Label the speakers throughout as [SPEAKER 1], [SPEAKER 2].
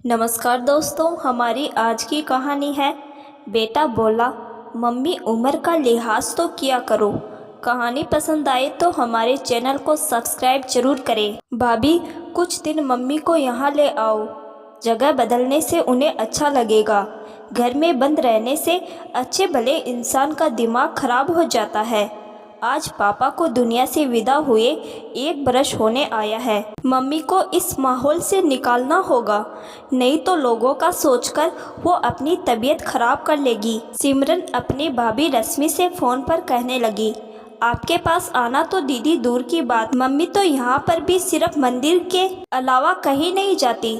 [SPEAKER 1] नमस्कार दोस्तों, हमारी आज की कहानी है बेटा बोला मम्मी उम्र का लिहाज तो किया करो। कहानी पसंद आए तो हमारे चैनल को सब्सक्राइब जरूर करें। भाभी, कुछ दिन मम्मी को यहाँ ले आओ। जगह बदलने से उन्हें अच्छा लगेगा। घर में बंद रहने से अच्छे भले इंसान का दिमाग खराब हो जाता है। आज पापा को दुनिया से विदा हुए 1 बरस होने आया है। मम्मी को इस माहौल से निकालना होगा, नहीं तो लोगों का सोचकर वो अपनी तबीयत खराब कर लेगी। सिमरन अपनी भाभी रश्मि से फ़ोन पर कहने लगी, आपके पास आना तो दीदी दूर की बात, मम्मी तो यहाँ पर भी सिर्फ मंदिर के अलावा कहीं नहीं जाती।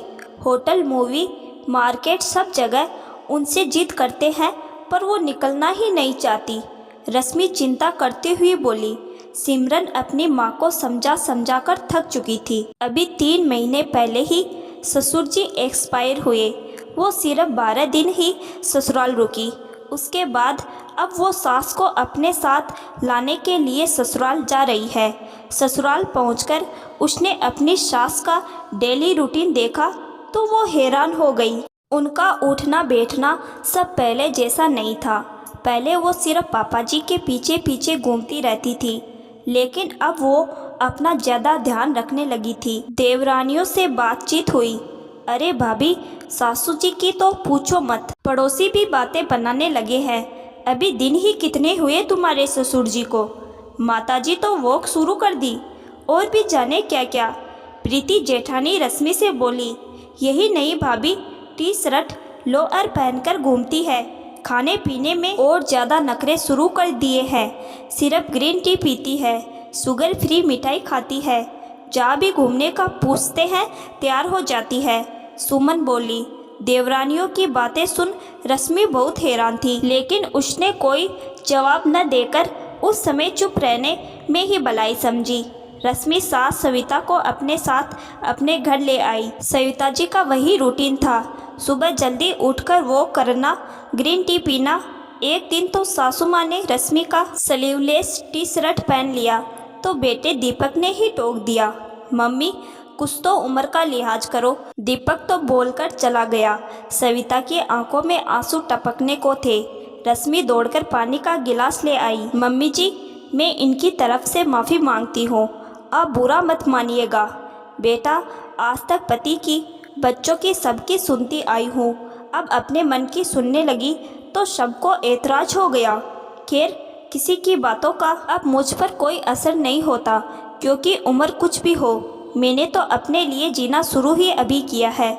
[SPEAKER 1] होटल, मूवी, मार्केट, सब जगह उनसे जिद करते हैं पर वो निकलना ही नहीं चाहती। रश्मि चिंता करते हुए बोली। सिमरन अपनी माँ को समझा समझा कर थक चुकी थी। अभी 3 महीने पहले ही ससुर जी एक्सपायर हुए। वो सिर्फ 12 दिन ही ससुराल रुकी। उसके बाद अब वो सास को अपने साथ लाने के लिए ससुराल जा रही है। ससुराल पहुंचकर उसने अपनी सास का डेली रूटीन देखा तो वो हैरान हो गई। उनका उठना बैठना सब पहले जैसा नहीं था। पहले वो सिर्फ पापा जी के पीछे पीछे घूमती रहती थी, लेकिन अब वो अपना ज़्यादा ध्यान रखने लगी थी। देवरानियों से बातचीत हुई। अरे भाभी, सासू जी की तो पूछो मत, पड़ोसी भी बातें बनाने लगे हैं। अभी दिन ही कितने हुए तुम्हारे ससुर जी को? माताजी तो वॉक शुरू कर दी, और भी जाने क्या क्या। प्रीति जेठानी रश्मि से बोली, यही नहीं भाभी, टी शर्ट लोअर पहनकर घूमती है। खाने पीने में और ज़्यादा नखरे शुरू कर दिए हैं। सिर्फ ग्रीन टी पीती है, शुगर फ्री मिठाई खाती है। जहाँ भी घूमने का पूछते हैं तैयार हो जाती है। सुमन बोली। देवरानियों की बातें सुन रश्मि बहुत हैरान थी, लेकिन उसने कोई जवाब न देकर उस समय चुप रहने में ही भलाई समझी। रश्मि सास सविता को अपने साथ अपने घर ले आई। सविता जी का वही रूटीन था, सुबह जल्दी उठकर वॉक करना, ग्रीन टी पीना। एक दिन तो सासू माँ ने रश्मि का स्लीवलेस टी शर्ट पहन लिया तो बेटे दीपक ने ही टोक दिया, मम्मी कुछ तो उम्र का लिहाज करो। दीपक तो बोलकर चला गया। सविता की आंखों में आंसू टपकने को थे। रश्मि दौड़कर पानी का गिलास ले आई। मम्मी जी, मैं इनकी तरफ से माफ़ी मांगती हूँ, आप बुरा मत मानिएगा। बेटा, आज तक पति की, बच्चों की, सबकी सुनती आई हूँ, अब अपने मन की सुनने लगी तो सबको ऐतराज हो गया। खैर, किसी की बातों का अब मुझ पर कोई असर नहीं होता, क्योंकि उम्र कुछ भी हो, मैंने तो अपने लिए जीना शुरू ही अभी किया है।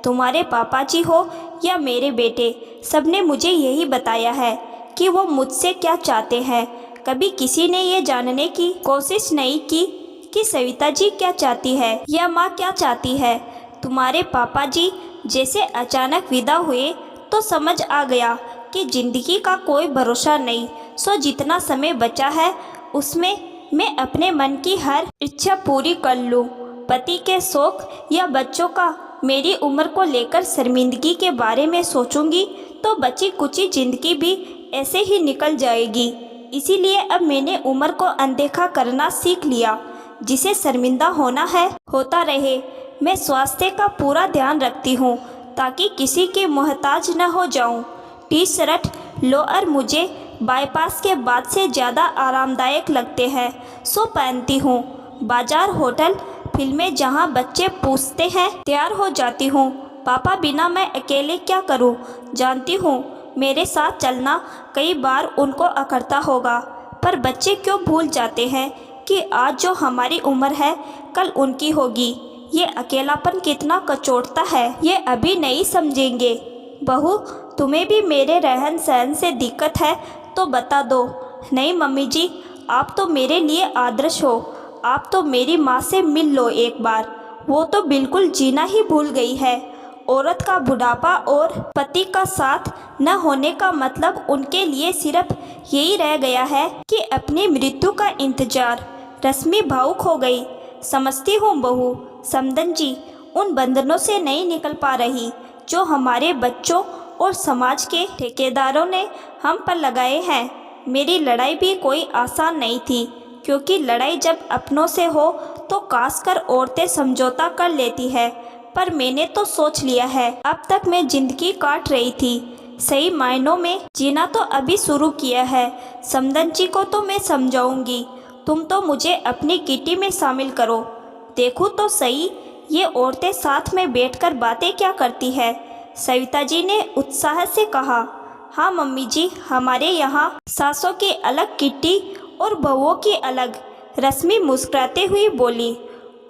[SPEAKER 1] तुम्हारे पापा जी हो या मेरे बेटे, सबने मुझे यही बताया है कि वो मुझसे क्या चाहते हैं। कभी किसी ने ये जानने की कोशिश नहीं की कि सविता जी क्या चाहती है या माँ क्या चाहती है। तुम्हारे पापा जी जैसे अचानक विदा हुए तो समझ आ गया कि ज़िंदगी का कोई भरोसा नहीं। सो जितना समय बचा है उसमें मैं अपने मन की हर इच्छा पूरी कर लूँ। पति के शौक या बच्चों का मेरी उम्र को लेकर शर्मिंदगी के बारे में सोचूंगी तो बची कुची ज़िंदगी भी ऐसे ही निकल जाएगी। इसीलिए अब मैंने उम्र को अनदेखा करना सीख लिया। जिसे शर्मिंदा होना है होता रहे। मैं स्वास्थ्य का पूरा ध्यान रखती हूँ ताकि किसी के मोहताज न हो जाऊँ। टी शर्ट लोअर मुझे बाईपास के बाद से ज़्यादा आरामदायक लगते हैं, सो पहनती हूँ। बाजार, होटल, फिल्में जहाँ बच्चे पूछते हैं तैयार हो जाती हूँ। पापा बिना मैं अकेले क्या करूँ? जानती हूँ मेरे साथ चलना कई बार उनको अखरता होगा, पर बच्चे क्यों भूल जाते हैं कि आज जो हमारी उम्र है कल उनकी होगी। ये अकेलापन कितना कचोटता है, ये अभी नहीं समझेंगे। बहू, तुम्हें भी मेरे रहन सहन से दिक्कत है तो बता दो। नहीं मम्मी जी, आप तो मेरे लिए आदर्श हो। आप तो मेरी माँ से मिल लो एक बार, वो तो बिल्कुल जीना ही भूल गई है। औरत का बुढ़ापा और पति का साथ न होने का मतलब उनके लिए सिर्फ यही रह गया है कि अपनी मृत्यु का इंतजार। रश्मि भावुक हो गई। समझती हूँ बहू, समदन जी उन बंधनों से नहीं निकल पा रही जो हमारे बच्चों और समाज के ठेकेदारों ने हम पर लगाए हैं। मेरी लड़ाई भी कोई आसान नहीं थी, क्योंकि लड़ाई जब अपनों से हो तो खासकर औरतें समझौता कर लेती है, पर मैंने तो सोच लिया है। अब तक मैं जिंदगी काट रही थी, सही मायनों में जीना तो अभी शुरू किया है। समदन जी को तो मैं समझाऊंगी, तुम तो मुझे अपनी किटी में शामिल करो। देखूँ तो सही, ये औरतें साथ में बैठकर बातें क्या करती है। सविता जी ने उत्साह से कहा। हाँ मम्मी जी, हमारे यहाँ सासों की अलग किट्टी और बहुओं की अलग। रश्मि मुस्कुराते हुई बोली।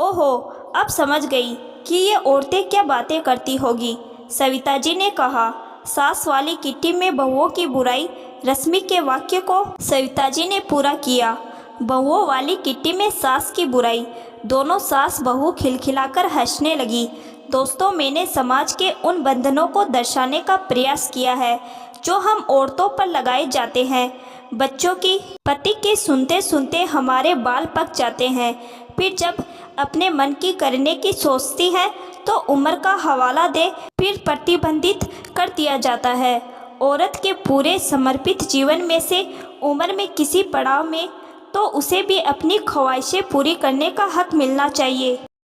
[SPEAKER 1] ओहो, अब समझ गई कि ये औरतें क्या बातें करती होगी। सविता जी ने कहा। सास वाली किट्टी में बहुओं की बुराई। रश्मि के वाक्य को सविता जी ने पूरा किया। बहुओं वाली किट्टी में सास की बुराई। दोनों सास बहू खिलखिलाकर हंसने लगी। दोस्तों, मैंने समाज के उन बंधनों को दर्शाने का प्रयास किया है जो हम औरतों पर लगाए जाते हैं। बच्चों की पति के सुनते सुनते हमारे बाल पक जाते हैं। फिर जब अपने मन की करने की सोचती है तो उम्र का हवाला दे फिर प्रतिबंधित कर दिया जाता है। औरत के पूरे समर्पित जीवन में से उम्र में किसी पड़ाव में तो उसे भी अपनी ख्वाहिशें पूरी करने का हक मिलना चाहिए।